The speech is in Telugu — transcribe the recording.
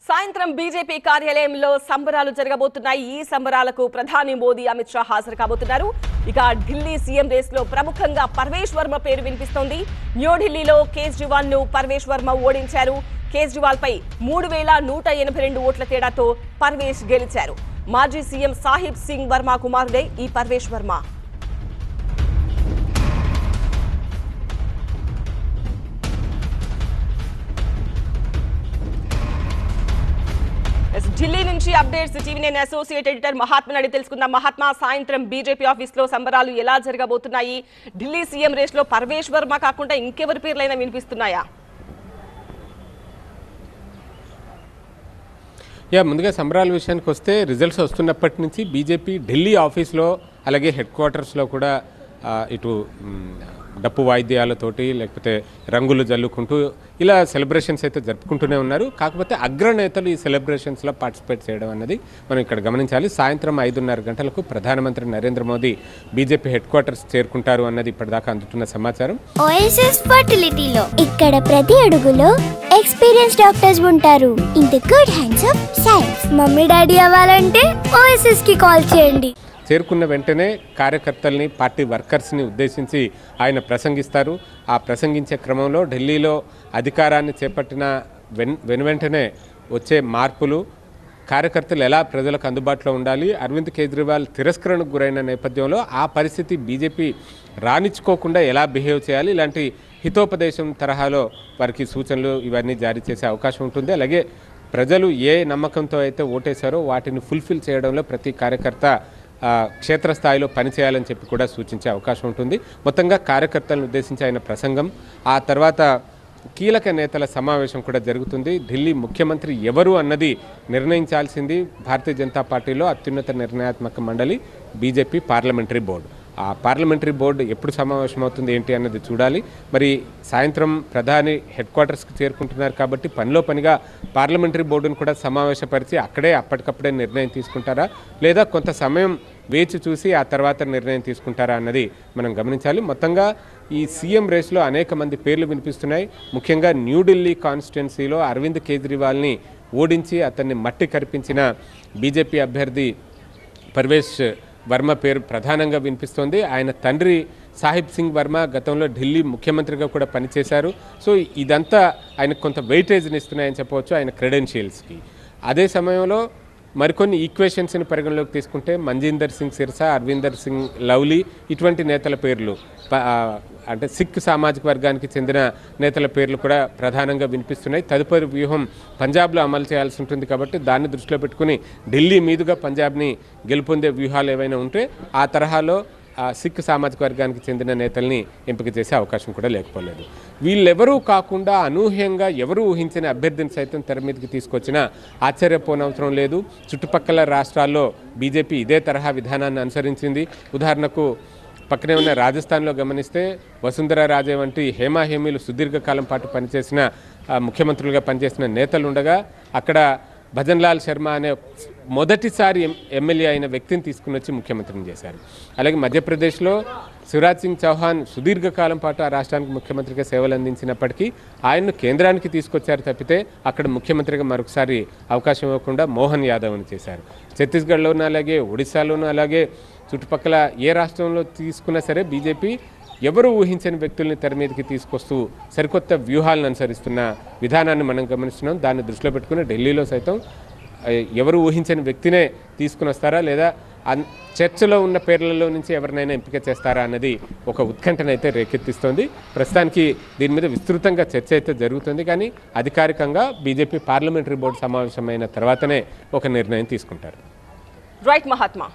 సాయంత్రం బీజేపీ కార్యాలయంలో సంబరాలు జరగబోతున్నాయి. ఈ సంబరాలకు ప్రధాని మోదీ, అమిత్ షా హాజరు కాబోతున్నారు. ఇక ఢిల్లీ సీఎం రేస్ లో ప్రముఖంగా పర్వేష్ వర్మ పేరు వినిపిస్తోంది. న్యూఢిల్లీలో కేజ్రీవాల్ ను పర్వేష్ వర్మ ఓడించారు. కేజ్రీవాల్ పై 3182 ఓట్ల తేడాతో పర్వేష్ గెలిచారు. మాజీ సీఎం సాహిబ్ సింగ్ వర్మ కుమారుడే ఈ పర్వేష్ వర్మ. ఢిల్లీ నుంచి అప్డేట్స్ టీవీ9 అసోసియేట్ ఎడిటర్ మహాత్మని అడిగి తెలుసుకుందాం. మహాత్మా, సాయంత్రం బీజేపీ ఆఫీస్ లో సంబరాలు ఎలా జరగబోతున్నాయి? ఢిల్లీ సీఎం రేస్ లో పర్వేష్ వర్మ కాకుండా ఇంకెవరి పేర్లైనా వినిపిస్తున్నాయా? ముందుగా సంబరాల విషయానికి వస్తే రిజల్ట్స్ వస్తున్నప్పటి నుంచి బీజేపీ ఢిల్లీ ఆఫీస్లో అలాగే హెడ్ క్వార్టర్స్లో కూడా ఇటు డప్పు వాయిద్యాలతోటి లేకపోతే రంగులు జల్లుకుంటూ ఇలా సెలబ్రేషన్స్ అయితే జరుపుకుంటూనే ఉన్నారు. కాకపోతే అగ్రనేతలు ఈ సెలబ్రేషన్స్లో పార్టిసిపేట్ చేయడం అన్నది మనం ఇక్కడ గమనించాలి. సాయంత్రం 5:30 గంటలకు ప్రధానమంత్రి Narendra Modi BJP head quarters చేరుకుంటారు అన్నది ఇప్పటిదాకా అందుతున్న సమాచారం. ఓఎస్ఎస్ ఫర్టిలిటీలో ఇక్కడ ప్రతి అడుగులో ఎక్స్పీరియన్స్ డాక్టర్స్ ఉంటారు. In the good hands of science. Mummy daddy అవ్వాలంటే ఓఎస్ఎస్ కి కాల్ చేయండి. చేరుకున్న వెంటనే కార్యకర్తల్ని, పార్టీ వర్కర్స్ని ఉద్దేశించి ఆయన ప్రసంగిస్తారు. ఆ ప్రసంగించే క్రమంలో ఢిల్లీలో అధికారాన్ని చేపట్టిన వెనువెంటనే వచ్చే మార్పులు, కార్యకర్తలు ఎలా ప్రజలకు అందుబాటులో ఉండాలి, అరవింద్ కేజ్రీవాల్ తిరస్కరణకు గురైన నేపథ్యంలో ఆ పరిస్థితి బీజేపీ రాణించుకోకుండా ఎలా బిహేవ్ చేయాలి, ఇలాంటి హితోపదేశం తరహాలో వారికి సూచనలు ఇవన్నీ జారీ చేసే అవకాశం ఉంటుంది. అలాగే ప్రజలు ఏ నమ్మకంతో అయితే ఓటేశారో వాటిని ఫుల్ఫిల్ చేయడంలో ప్రతి కార్యకర్త క్షేత్రస్థాయిలో పనిచేయాలని చెప్పి కూడా సూచించే అవకాశం ఉంటుంది. మొత్తంగా కార్యకర్తలను ఉద్దేశించి ఆయన ప్రసంగం, ఆ తర్వాత కీలక నేతల సమావేశం కూడా జరుగుతుంది. ఢిల్లీ ముఖ్యమంత్రి ఎవరు అన్నది నిర్ణయించాల్సింది భారతీయ జనతా పార్టీలో అత్యున్నత నిర్ణయాత్మక మండలి బీజేపీ పార్లమెంటరీ బోర్డు. ఆ పార్లమెంటరీ బోర్డు ఎప్పుడు సమావేశం అవుతుంది ఏంటి అన్నది చూడాలి. మరి సాయంత్రం ప్రధాని హెడ్ క్వార్టర్స్కి చేరుకుంటున్నారు కాబట్టి పనిలో పనిగా పార్లమెంటరీ బోర్డును కూడా సమావేశపరిచి అక్కడే అప్పటికప్పుడే నిర్ణయం తీసుకుంటారా, లేదా కొంత సమయం వేచి చూసి ఆ తర్వాత నిర్ణయం తీసుకుంటారా అన్నది మనం గమనించాలి. మొత్తంగా ఈ సీఎం రేస్లో అనేక మంది పేర్లు వినిపిస్తున్నాయి. ముఖ్యంగా న్యూఢిల్లీ కాన్స్టిట్యున్సీలో అరవింద్ కేజ్రీవాల్ని ఓడించి అతన్ని మట్టి కరిపించిన బీజేపీ అభ్యర్థి పర్వేష్ వర్మ పేరు ప్రధానంగా వినిపిస్తోంది. ఆయన తండ్రి సాహిబ్ సింగ్ వర్మ గతంలో ఢిల్లీ ముఖ్యమంత్రిగా కూడా పనిచేశారు. సో ఇదంతా ఆయనకు కొంత వెయిటేజ్ని ఇస్తున్నాయని చెప్పవచ్చు ఆయన క్రెడెన్షియల్స్కి. అదే సమయంలో మరికొన్ని ఈక్వేషన్స్ని పరిగణలోకి తీసుకుంటే మంజీందర్ సింగ్ సిర్సా, అరవిందర్ సింగ్ లవ్లీ ఇటువంటి నేతల పేర్లు, అంటే సిక్ సామాజిక వర్గానికి చెందిన నేతల పేర్లు కూడా ప్రధానంగా వినిపిస్తున్నాయి. తదుపరి వ్యూహం పంజాబ్లో అమలు చేయాల్సి ఉంటుంది కాబట్టి దాన్ని దృష్టిలో పెట్టుకుని ఢిల్లీ మీదుగా పంజాబ్ని గెలుపొందే వ్యూహాలు ఏవైనా ఉంటే ఆ తరహాలో సిక్ సామాజిక వర్గానికి చెందిన నేతల్ని ఎంపిక చేసే అవకాశం కూడా లేకపోలేదు. వీళ్ళెవరూ కాకుండా అనూహ్యంగా ఎవరు ఊహించిన అభ్యర్థిని సైతం తెర మీదకి తీసుకొచ్చినా ఆశ్చర్యపోనవసరం లేదు. చుట్టుపక్కల రాష్ట్రాల్లో బీజేపీ ఇదే తరహా విధానాన్ని అనుసరించింది. ఉదాహరణకు పక్కనే ఉన్న రాజస్థాన్లో గమనిస్తే వసుంధరా రాజే వంటి హేమాహేమీలు సుదీర్ఘకాలం పాటు పనిచేసిన ముఖ్యమంత్రులుగా పనిచేసిన నేతలు ఉండగా అక్కడ భజన్లాల్ శర్మ అనే మొదటిసారి ఎమ్మెల్యే అయిన వ్యక్తిని తీసుకుని వచ్చి ముఖ్యమంత్రిని చేశారు. అలాగే మధ్యప్రదేశ్లో శివరాజ్ సింగ్ చౌహాన్ సుదీర్ఘకాలం పాటు ఆ రాష్ట్రానికి ముఖ్యమంత్రిగా సేవలు అందించినప్పటికీ ఆయన్ను కేంద్రానికి తీసుకొచ్చారు తప్పితే అక్కడ ముఖ్యమంత్రిగా మరొకసారి అవకాశం ఇవ్వకుండా మోహన్ యాదవ్ని చేశారు. ఛత్తీస్గఢ్లోనూ అలాగే ఒడిశాలోనూ అలాగే చుట్టుపక్కల ఏ రాష్ట్రంలో తీసుకున్నా సరే బీజేపీ ఎవరు ఊహించని వ్యక్తుల్ని తెర మీదకి తీసుకొస్తూ సరికొత్త వ్యూహాలను అనుసరిస్తున్న విధానాన్ని మనం గమనిస్తున్నాం. దాన్ని దృష్టిలో పెట్టుకుని ఢిల్లీలో సైతం ఎవరు ఊహించని వ్యక్తినే తీసుకుని వస్తారా, లేదా చర్చలో ఉన్న పేర్లలో నుంచి ఎవరినైనా ఎంపిక చేస్తారా అన్నది ఒక ఉత్కంఠనైతే రేకెత్తిస్తోంది. ప్రస్తుతానికి దీని మీద విస్తృతంగా చర్చ అయితే జరుగుతుంది. కానీ అధికారికంగా బీజేపీ పార్లమెంటరీ బోర్డు సమావేశమైన తర్వాతనే ఒక నిర్ణయం తీసుకుంటారు. రైట్ మహాత్మా.